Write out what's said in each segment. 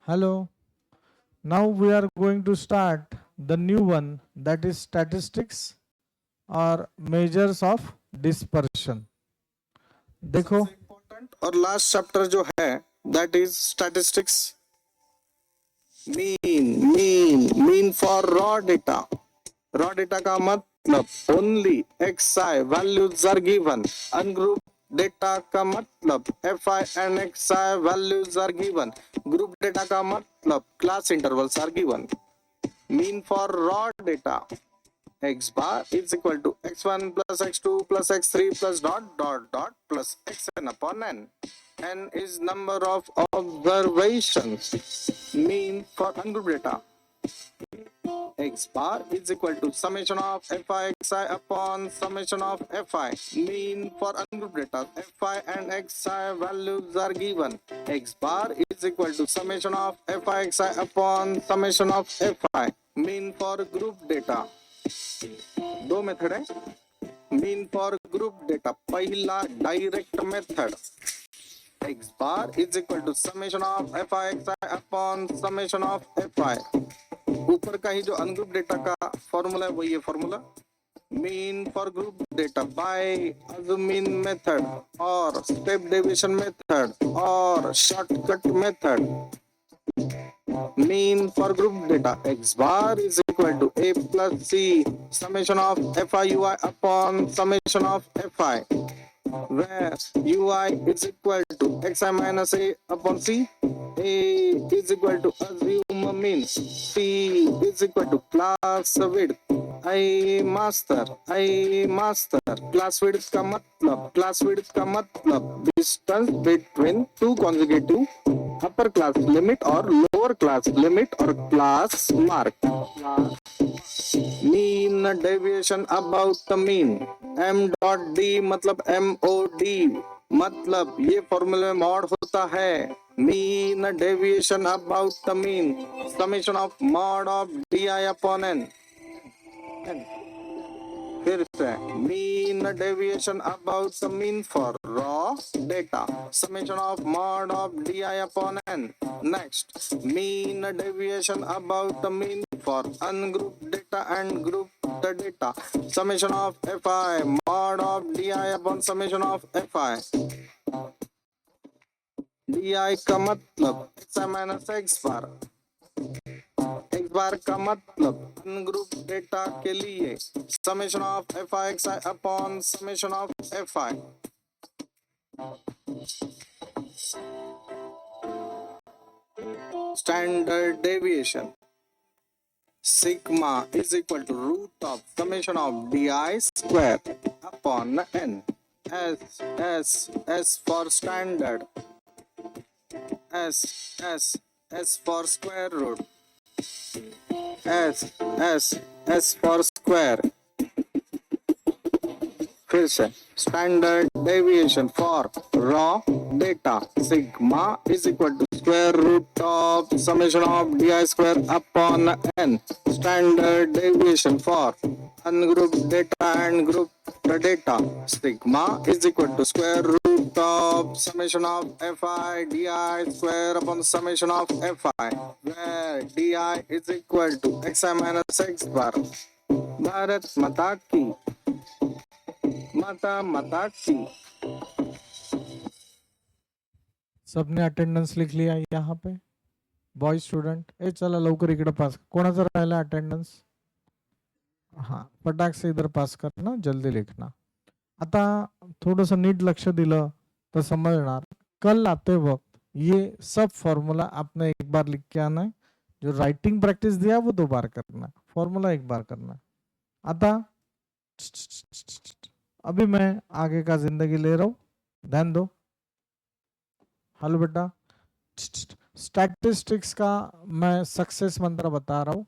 Hello. Now we are going to start the new one, that is statistics or measures of dispersion. देखो सबसे important और last chapter जो है that is statistics. Mean for raw data का मतलब only x i values are given. Ungroup data का मतलब f i and x i values are given. Group data का मतलब class intervals are given. Mean for raw data x bar is equal to x1 plus x2 plus x3 plus dot plus xn upon n. N is number of observations. Mean for ungrouped data. X bar is equal to summation of fi xi upon summation of fi. Mean for ungrouped data. Fi and xi values are given. X bar is equal to summation of fi xi upon summation of fi. Mean for group data. दो method है. Mean for group data पहला direct method. X bar is equal to summation of f i x i upon summation of f i. ऊपर का ही जो ungroup data का formula है वही है formula. Mean for group data by assuming method और step deviation method और shortcut method. Mean for group data x bar is equal to a plus c summation of fiui upon summation of fi, where ui is equal to xi minus a upon c. A is equal to assume mean. C is equal to class width. I master class width का मतलब distance between two consecutive upper class limit or lower class limit or class mark. Mean deviation about the mean. M dot D मतलब MOD मतलब ये फॉर्मूले में mod होता है. Mean deviation about the mean summation of mod of di upon n. फिर से mean deviation about the mean for raw data summation of mod of d i upon n. Next mean deviation about the mean for ungroup data and group the data summation of f i mod of d i upon summation of f i. D i का मतलब x i minus x bar. X bar का मतलब ungroup data के लिए summation of f i x i upon summation of f I. Standard deviation sigma is equal to root of summation of di square upon n. S for standard. S for square root. S for square. फिर से standard deviation for raw data sigma is equal to square root of summation of d i square upon n. Standard deviation for ungroup data and group data sigma is equal to square root of summation of f i d i square upon summation of f i, where d i is equal to x i minus x bar. Bharat माता की माता की. सबने attendance लिख लिया यहाँ पे. Boy student ए चला लवकर इकडे पास. कोणाचा राहिला अटेंडन्स? हाँ फटाक से इधर पास करना, जल्दी लिखना. आता थोडस नीट लक्ष दिलं तो समझणार. कल आते वक्त ये सब फॉर्मूला आपने एक बार लिख के आना है. जो राइटिंग प्रैक्टिस दिया वो 2 बार करना है. फॉर्मूला 1 बार करना है. आता अभी मैं आगे का जिंदगी ले रहा हूं, ध्यान दो. हेलो बेटा, स्टैटिस्टिक्स का मैं सक्सेस मंत्र बता रहा हूं.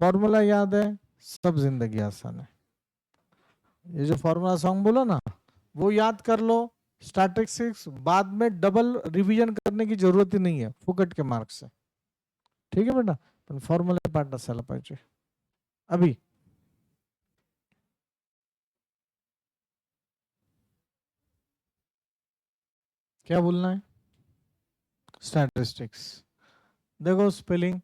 फॉर्मूला याद है, सब जिंदगी आसान है. ये जो फॉर्मूला सॉन्ग बोला ना वो याद कर लो. स्टैटिस्टिक्स बाद में डबल रिवीजन करने की जरूरत ही नहीं है, फुकट के मार्क्स से. ठीक है बेटा, पण फॉर्मूला पाठ असायला पाहिजे. अभी क्या बोलना है? स्टैटिस्टिक्स देखो स्पेलिंग,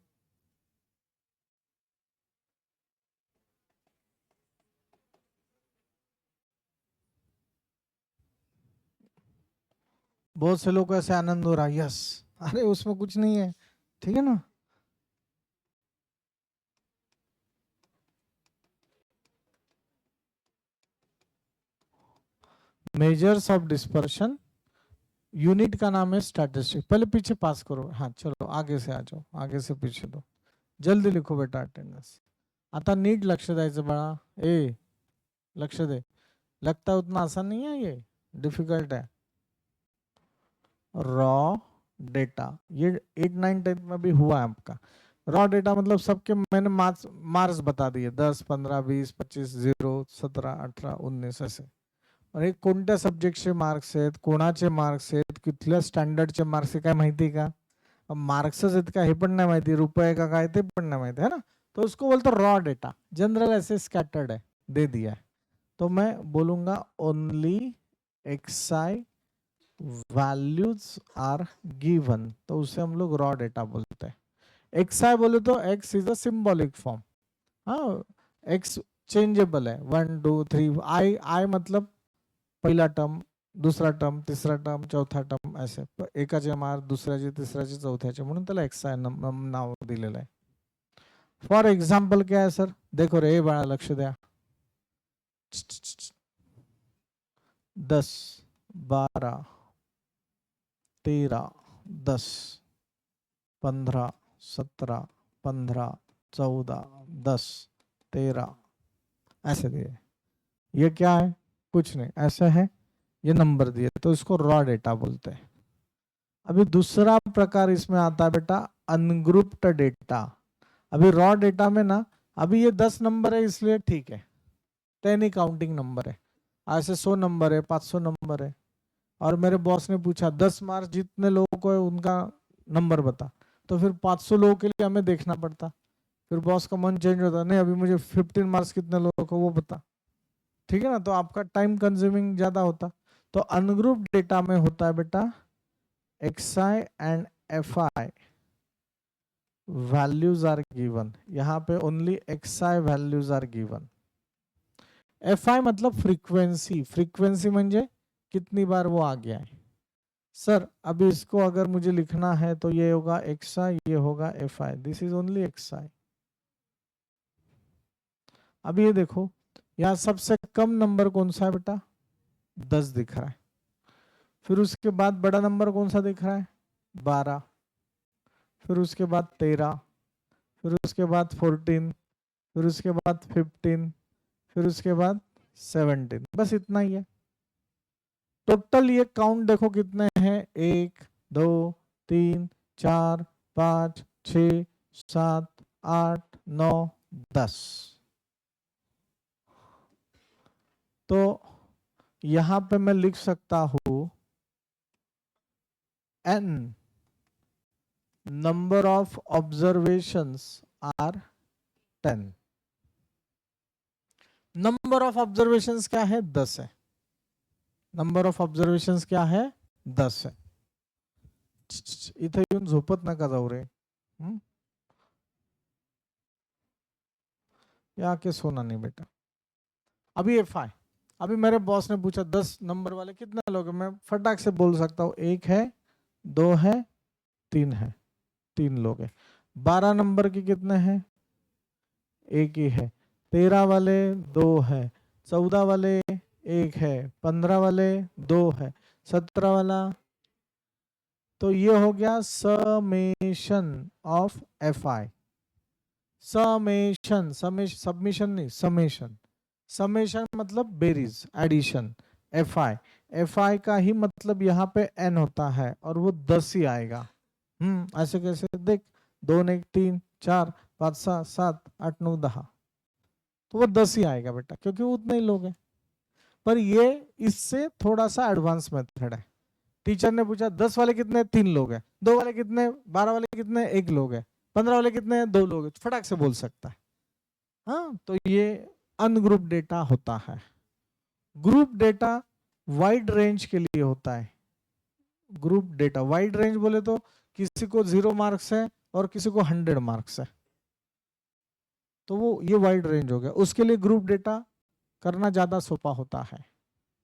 बहुत से लोग को ऐसे आनंद हो रहा है, यस, अरे उसमें कुछ नहीं है, ठीक है ना। मेजर्स ऑफ डिस्पर्शन, यूनिट का नाम है स्टैटिस्टिक। पहले पीछे पास करो, हाँ चलो आगे से आ जाओ, आगे से पीछे दो, जल्दी लिखो बेटा अटेंडन्स। आता नीट लक्ष द्यायचं बाळा, ए लक्ष दे, लगता है उतना आसान नहीं है, ये डिफिकल्ट है। रॉ डेटा, ये 8, 9, 10 में भी हुआ है आपका। रॉ डेटा मतलब सबके मैंने मार्क्स बता दिए, 10, 15, 20, 25, 0, 17, 18, 19 ऐसे। और हे कोणत्या सब्जेक्टचे मार्क्स आहेत, कोणाचे मार्क्स आहेत, कुठल्या स्टँडर्डचे मार्क्स आहे काय माहिती का? मार्क्सच आहेत का हे पण नाही माहिती, रुपये का काय ते पण नहीं माहिती है ना। तो उसको बोलते रॉ डेटा, जनरल ऐसे स्कैटर्ड है, दे दिया है। तो मैं बोलूंगा only x i values are given, तो उसे हम लोग रॉ डेटा बोलते हैं। एक्सआई बोले तो x is a symbolic form, हाँ एक्स चेंजेबल है, 1, 2, 3, आई मतलब पहिला टर्म, दुसरा टर्म, तिसरा टर्म, चौथा टर्म ऐसे, एकाचे मार्क दुसऱ्याचे तिसऱ्याचे चौथ्याचे, म्हणून त्याला एक्सआय नाव दिलेलं आहे। फॉर एग्जाम्पल क्या है सर, देखो रे बाळा लक्ष द्या, 10, 12, 13, 10, 15, 17, 15, 14, 10, 13 ऐसे दिए। ये क्या है, कुछ नहीं, ऐसे है, ये नंबर दिए, तो इसको रॉ डेटा बोलते हैं। अभी दूसरा प्रकार इसमें आता है बेटा अनग्रुप्ड डेटा। अभी रॉ डेटा में ना, अभी ये 10 नंबर है इसलिए ठीक है, 10 ही काउंटिंग नंबर है, ऐसे 100 नंबर है, 500 नंबर है, और मेरे बॉस ने पूछा 10 मार्क्स जितने लोगों को है उनका नंबर बता, तो फिर 500 लोगों के लिए हमें देखना पड़ता, फिर बॉस का मन चेंज होता, नहीं अभी मुझे 15 मार्क्स कितने लोगों को वो बता, ठीक है ना, तो आपका टाइम कंज्यूमिंग ज्यादा होता। तो अनग्रुप डेटा में होता है बेटा x i and f i values are given, यहाँ पे only x i values are given. F i मतलब फ्रीक्वेंसी, फ्रीक्वेंसी म्हणजे कितनी बार वो आ गया है। सर अभी इसको अगर मुझे लिखना है तो ये होगा एक्सआई, ये होगा FI, this is only XI. अब ये देखो, यहाँ सबसे कम नंबर कौन सा है बेटा, 10 दिख रहा है, फिर उसके बाद बड़ा नंबर कौन सा दिख रहा है, 12, फिर उसके बाद 13, फिर उसके बाद 14, फिर उसके बाद 15, फिर उसके बाद 17, बस इतना ही है। टोटल ये काउंट देखो कितने हैं, 1, 2, 3, 4, 5, 6, 7, 8, 9, 10। तो यहां पे मैं लिख सकता हूं n number of observations are 10। Number of observations क्या है, 10 है, नंबर ऑफ ऑब्जर्वेशंस क्या है, 10 है। इथे येऊन झोपत नका जाऊ रे, यहाँ के सोना नहीं बेटा। अभी एफआई, अभी मेरे बॉस ने पूछा 10 नंबर वाले कितने लोग हैं, मैं फटाक से बोल सकता हूँ 1 है, 2 है, 3 है, 3 लोग हैं। 12 नंबर के कितने हैं, 1 ही है। 13 वाले 2 है, 14 वाले 1 है, 15 वाले 2 है, 17 वाला, तो ये हो गया summation of FI. Summation, submission नहीं, समेशन, समेशन मतलब बेरीज, एडिशन। एफआई, एफआई का ही मतलब यहाँ पे एन होता है और वो 10 ही आएगा। ऐसे कैसे देख, 2, 1, 3, 4, 5, 6, 7, 8, 9, 10, तो वो 10 ही आएगा बेटा, क्योंकि वो उतने ही लोग हैं। पर ये इससे थोड़ा सा एडवांस मेथड है। टीचर ने पूछा 10 वाले कितने, 3 लोग हैं, 2 वाले कितने, 12 वाले कितने, 1 लोग है, 15 वाले कितने, 2 लोग है, फटाक से बोल सकता है। हाँ, तो ये अनग्रुप डेटा होता है। ग्रुप डेटा वाइड रेंज के लिए होता है। ग्रुप डेटा वाइड रेंज बोले तो किसी को 0 मार्क्स है और किसी को 100 मार्क्स है, तो वो ये वाइड रेंज हो गया। उसके लिए ग्रुप डेटा करना ज्यादा सोपा होता है,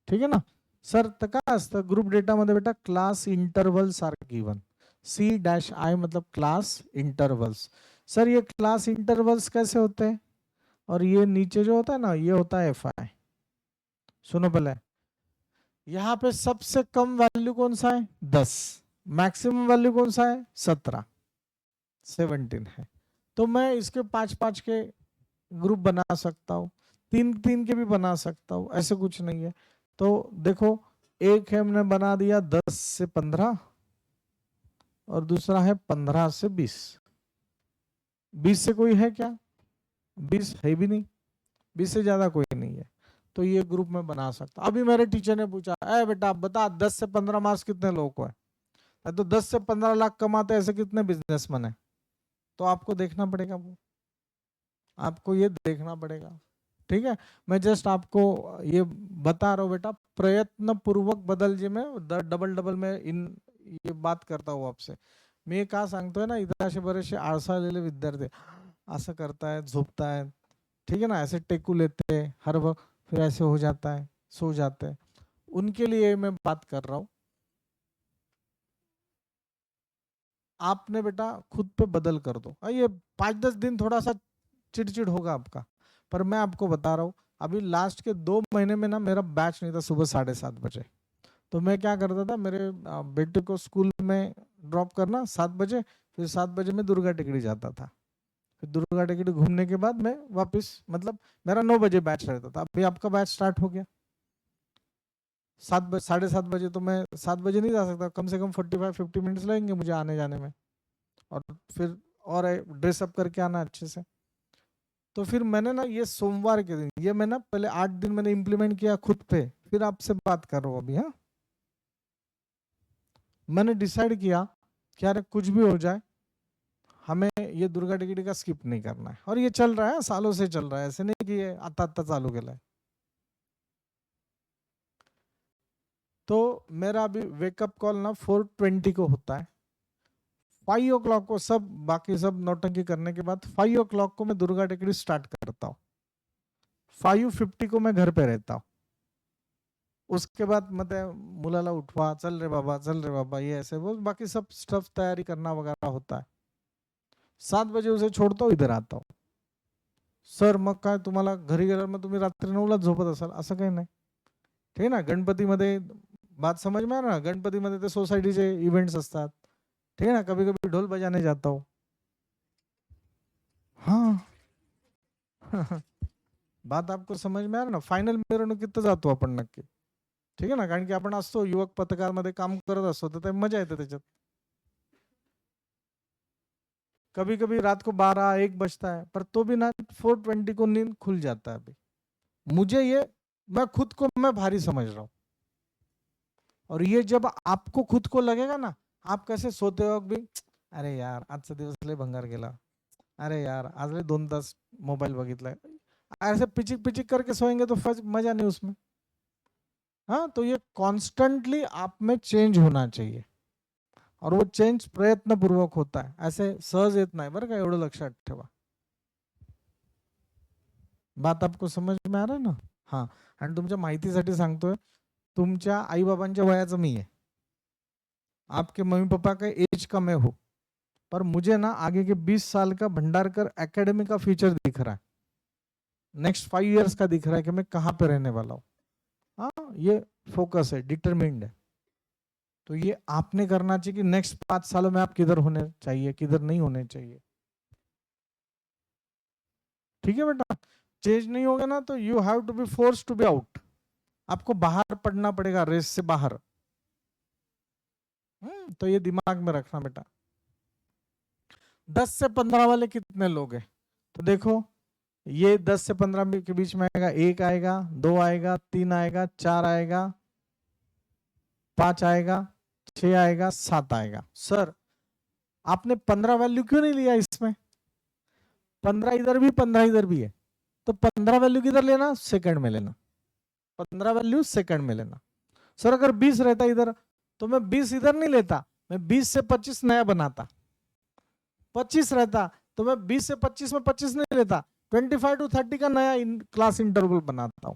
ठीक है ना सर? काय असतं ग्रुप डेटा मध्ये बेटा? Class intervals are given, C-I मतलब क्लास इंटरवल्स। सर ये क्लास इंटरवल्स कैसे होते हैं? और ये नीचे जो होता है ना, ये होता है FI। सुनो पहले, यहाँ पे सबसे कम वैल्यू कौन सा है? 10। मैक्सिमम वैल्यू कौन सा है? 17 है। तो मैं इसके 5-5 के ग्रुप बना सकता हूँ, 3-3 के भी बना सकता हूँ, ऐसे कुछ नहीं है। तो देखो, एक है हमने बना दिया 10 से 15 और दूसरा है 15 से 20। 20 से कोई है क्या? 20 है भी नहीं, 20 से ज्यादा कोई नहीं है, तो ये ग्रुप में बना सकता। अभी मेरे टीचर ने पूछा, ए बेटा बता 10 से 15 मार्क्स कितने लोगों को है? तो 10 से 15 लाख कमाते ऐसे कितने बिजनेसमैन है? तो आपको देखना पड़ेगा, वो आपको ये देखना पड़ेगा, ठीक है? मैं जस्ट आपको ये बता रहा हूँ बेटा, प्रयत्न पूर्वक बदल मैं डबल में इन ये बात करता हूँ आपसे। मी का सांगतोय ना, इथं असे बरेचसे आळसालेले विद्यार्थी असं करतायत, झोपतायत, ठीक है ना, ऐसे टेकू लेते हैं हर वक्त, फिर ऐसे हो जाता है, सो जाते हैं, उनके लिए मैं बात कर रहा हूँ। आपने बेटा खुद पे बदल कर दो। ये 5-10 दिन थोड़ा सा चिड़चिड़ होगा आपका, पर मैं आपको बता रहा हूँ, अभी लास्ट के 2 महीने में ना मेरा बैच नहीं था सुबह 7:30 बजे। तो मैं क्या करता था, मेरे बेटे को स्कूल में ड्रॉप करना 7 बजे, फिर 7 बजे मैं दुर्गा टिकड़ी जाता था, फिर दुर्गा टिकड़ी घूमने के बाद मैं वापस, मतलब मेरा 9 बजे बैच रहता था। अभी आपका बैच स्टार्ट हो गया 7:30 बजे, तो मैं 7 बजे नहीं जा सकता, कम से कम 45-50 मिनट्स लगेंगे मुझे आने जाने में, और फिर और ड्रेसअप करके आना अच्छे से। तो फिर मैंने ना ये सोमवार के दिन, ये मैं ना पहले 8 दिन मैंने इंप्लीमेंट किया खुद पे, फिर आपसे बात कर रहा हूँ अभी। हाँ, मैंने डिसाइड किया कि यार कुछ भी हो जाए, हमें ये दुर्गा टिकड़ी का स्किप नहीं करना है, और ये चल रहा है, सालों से चल रहा है, ऐसे नहीं कि ये आता आता चालू केला है। तो मेरा अभी वेकअप कॉल ना 4:20 को होता है। 5 o'clock को सब बाकी सब नौटंकी करने के बाद 5 o'clock को मैं दुर्गा टिकड़ी स्टार्ट करता हूँ। 5:50 को मैं घर पे रहता हूँ। उसके बाद मतलब मुलाला उठवा, चल रे बाबा, चल रे बाबा, ये ऐसे वो बाकी सब स्टफ तैयारी करना वगैरह होता है। 7 बजे उसे छोड़ता हूँ, इधर आता हूँ। सर मग काय तुम्हाला घरी गेल्यावर मग तुम्ही रात्री 9ला झोपत असाल? असं काही नाही, ठीक आहे ना? गणपतीमध्ये बात समझ में आ रहा, गणपतीमध्ये ते सोसायटीचे इव्हेंट्स असतात, ठीक है ना, कभी कभी ढोल बजाने जाता हूँ। हाँ बात आपको समझ में आ रहा ना? फायनल मिरवणुकीत जातो आपण नक्की, ठीक आहे ना, कारण की आपण असतो युवक पत्रकारमध्ये काम करत असतो, तर ते मजा येते त्याच्यात। कभी कभी रात को 12-1 बजता है, पर तो भी ना 4:20 को नींद खुल जाता है। अभी मुझे ये, मैं खुद को मैं भारी समझ रहा हूँ, और ये जब आपको खुद को लगेगा ना, आप कैसे सोते हो भी, अरे यार आजचा दिवस लय भंगार गेला, अरे यार आज लय 2 तास मोबाइल बघितलाय, ऐसे पिचिक पिचिक करके सोएंगे तो मजा नहीं उसमें। हाँ, तो ये कॉन्स्टेंटली आप में चेंज होना चाहिए, और वो चेंज प्रयत्नपूर्वक होता है, ऐसे सहज येत नाही बरं का, एवढं लक्षात ठेवा। बात आपको समझ में आ रहा है ना? हाँ, आणि तुमच्या माहितीसाठी सांगतोय, तुमच्या आई बाबांच्या वयाचं मी आहे, आपके मम्मी पापा का एज का मैं हूँ, पर मुझे ना आगे के 20 साल का भंडारकर एकेडमी का फ्यूचर दिख रहा है, नेक्स्ट 5 इयर्स का दिख रहा है कि मैं कहाँ पे रहने वाला हूँ। हाँ, ये फोकस है, डिटरमिन्ड है। तो ये आपने करना चाहिए कि नेक्स्ट 5 सालों में आप किधर होने चाहिए, किधर नहीं होने चाहिए, ठीक है बेटा? चेंज नहीं होगा ना, तो you have to be force to be out, आपको बाहर पड़ना पड़ेगा, रेस से बाहर। तो ये दिमाग में रखना बेटा। 10 से 15 वाले कितने लोग हैं? तो देखो, ये 10 से 15 के बीच में आएगा, 1 आएगा, 2 आएगा, 3 आएगा, 4 आएगा, 5 आएगा, 6 आएगा, 7 आएगा। सर आपने 15 वैल्यू क्यों नहीं लिया इसमें? 15 इधर भी 15 इधर भी है, तो 15 वैल्यू किधर लेना? सेकंड में लेना, 15 वैल्यू सेकंड में लेना। सर अगर 20 रहता इधर, तो मैं 20 इधर नहीं लेता, मैं 20 से 25 नया बनाता, 25 रहता, तो मैं 20 से 25 में 25 नहीं लेता, 25 to 30 का नया क्लास इंटरवल बनाता हूं।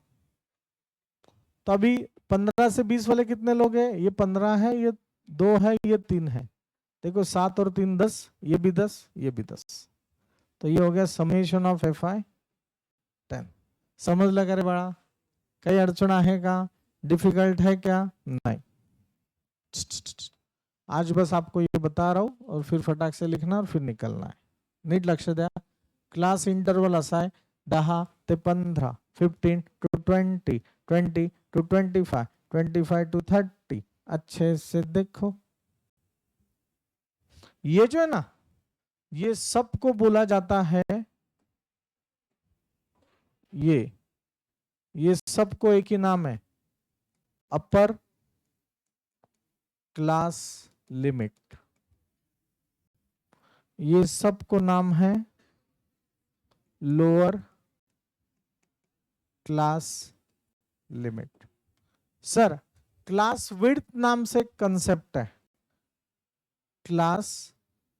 तो अभी 15 से 20 वाले कितने लोग हैं? ये 15 है, ये 2 है, ये 3 है। देखो 7 और 3 10, ये भी 10, ये भी 10। तो ये हो गया समेशन ऑफ FI 10। समजलं का रे बाळा? काही अडचण आहे का? डिफिकल्ट है क्या? नहीं। आज बस आपको ये बता रहा हूं और फिर फटाक से लिखना और फिर निकलना है। नीट लक्ष द्या। क्लास इंटरवल असा आहे 10 ते 15, 15 to 20, 20 to 25, 25 to 30। अच्छे से देखो, ये जो है ना, ये सबको बोला जाता है, ये सबको एक ही नाम है, अपर क्लास लिमिट। ये सबको नाम है lower class limit. Sir class width नाम से कंसेप्ट है, क्लास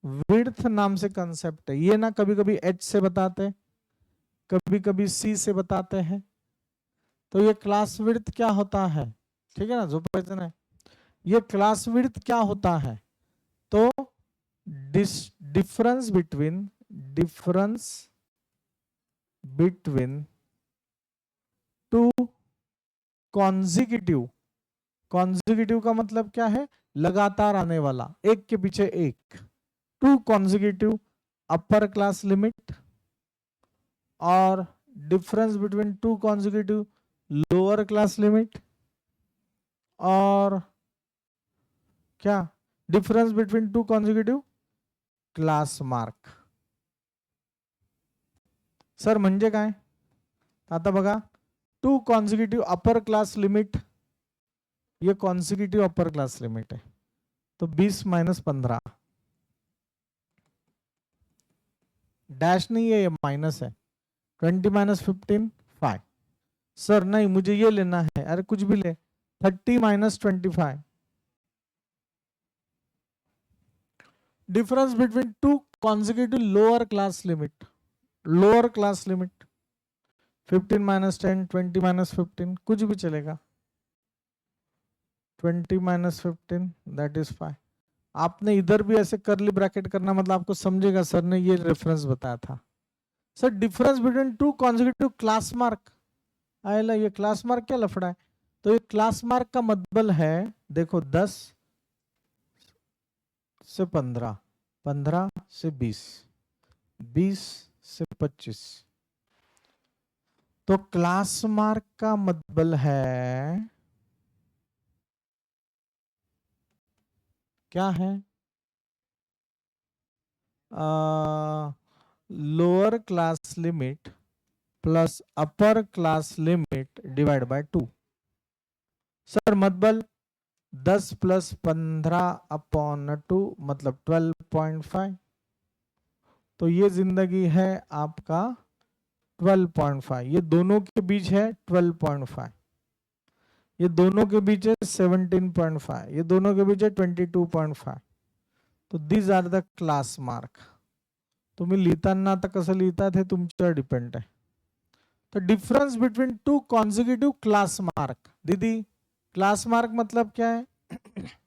विड्थ नाम से कंसेप्ट है। ये ना कभी कभी H से बताते, कभी कभी C से बताते हैं। तो ये क्लास विड्थ क्या होता है? ठीक है ना, जो पैसे है, ये क्लास विड्थ क्या होता है? तो difference between two consecutive. Consecutive का मतलब क्या है? लगातार आने वाला, एक के पीछे एक। Two consecutive upper class limit और difference between two consecutive lower class limit, और क्या? Difference between two consecutive class mark. Sir म्हणजे काय? आता बघा, two consecutive upper class limit, ये कॉन्जिक्यूटिव अपर क्लास लिमिट है, तो 20 - 15 डैश नहीं है, ये माइनस है। 20 - 15 5। सर नहीं, मुझे ये लेना है। अरे कुछ भी ले, 30 - 25। Difference between two consecutive lower class limit, lower class limit 15 - 10, 20 - 15, कुछ भी चलेगा। 20 - 15 दैट इज 5। आपने इधर भी ऐसे करली ब्रैकेट करना, मतलब आपको समझेगा सर ने ये रेफरेंस बताया था। Sir difference between two consecutive class mark, आएला ये क्लास मार्क क्या लफड़ा है? तो ये क्लास मार्क का मतलब है, देखो 10 से 15, 15 से 20, 20 से 25। तो क्लास मार्क का मतलब है क्या है? Lower class limit plus upper class limit divide by 2। Sir मतलब 10 + 15/2 मतलब 12.5। तो ये जिंदगी है आपका 12.5, ये दोनों के बीच है 12.5, ये दोनों के बीच है 17.5, ये दोनों के बीच है 22.5। तो these are the class mark. तुम्ही लिहिताना आता कसं लिहितात हे तुमच्यावर डिपेंड आहे। तो difference between two consecutive class mark, दीदी क्लास मार्क मतलब क्या है?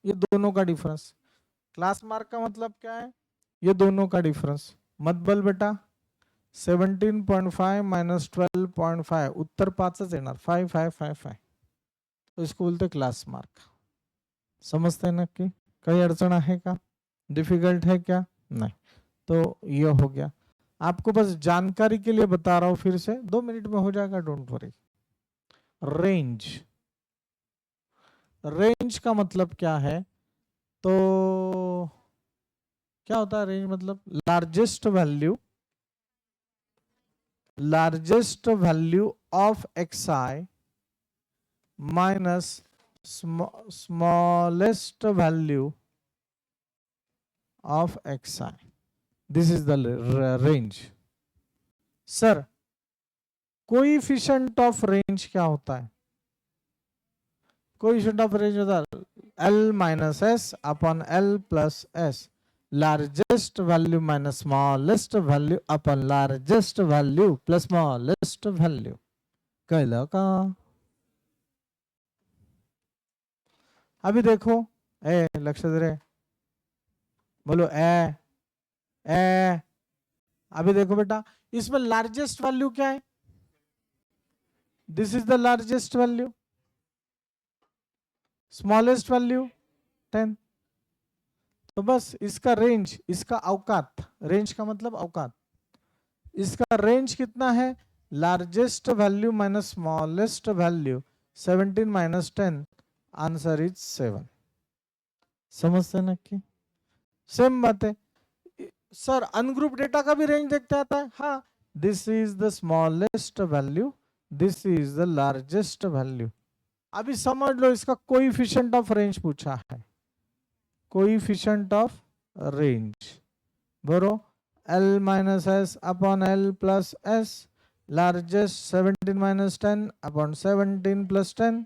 ये दोनों का डिफरेंस। क्लास मार्क का मतलब क्या है? ये दोनों का डिफरेंस। मत बल बेटा, 17.5 - 12.5 उत्तर 5च येणार, 5 5 5 5। तो इसको बोलते क्लास मार्क। समझते हैं नक्की? कहीं अड़चन है का? डिफिकल्ट है क्या? नहीं। तो ये हो गया, आपको बस जानकारी के लिए बता रहा हूं, फिर से 2 मिनट में हो जाएगा, डोंट वरी। रेंज, रेंज का मतलब क्या है? तो क्या होता है रेंज? मतलब largest value of xi minus smallest value of xi, this is the range. Sir coefficient of range क्या होता है? कोएफिशिएंट ऑफ रेंज होता है L minus S upon L plus S. Largest value minus smallest value upon largest value plus smallest value. कळलं का? अभी देखो, ए लक्ष दे रे, बोलो ए ए। अभी देखो बेटा, इसमें लार्जेस्ट वैल्यू क्या है? This is the largest value, smallest value 10। तो बस इसका रेंज, इसका औकात, रेंज का मतलब औकात, इसका रेंज कितना है? Largest value minus smallest value, 17 minus 10, answer is 7। समझते ना कि सेम बात है सर, अनग्रुप डेटा का भी रेंज देखते आता है। हाँ, this is the smallest value, this is the largest value. अभी समझ लो, इसका कोएफिशिएंट ऑफ रेंज पूछा है, कोएफिशिएंट ऑफ रेंज, बोलो L minus S upon L plus S, largest 17 minus 10 upon 17 plus 10,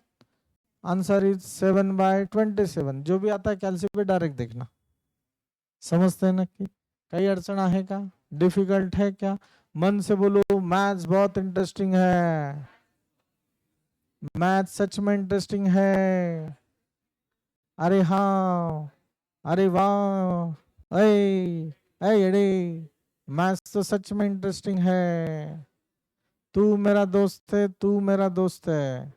answer is 7/27। जो भी आता है कैलसी पे डायरेक्ट देखना। समझते हैं ना कि कई अड़चन है का, डिफिकल्ट है क्या? मन से बोलो, मैथ्स बहुत इंटरेस्टिंग है, मैथ्स सच में इंटरेस्टिंग है। अरे हाँ, अरे वाह, अरे मैथ्स तो सच में इंटरेस्टिंग है। तू मेरा दोस्त है, तू मेरा दोस्त है।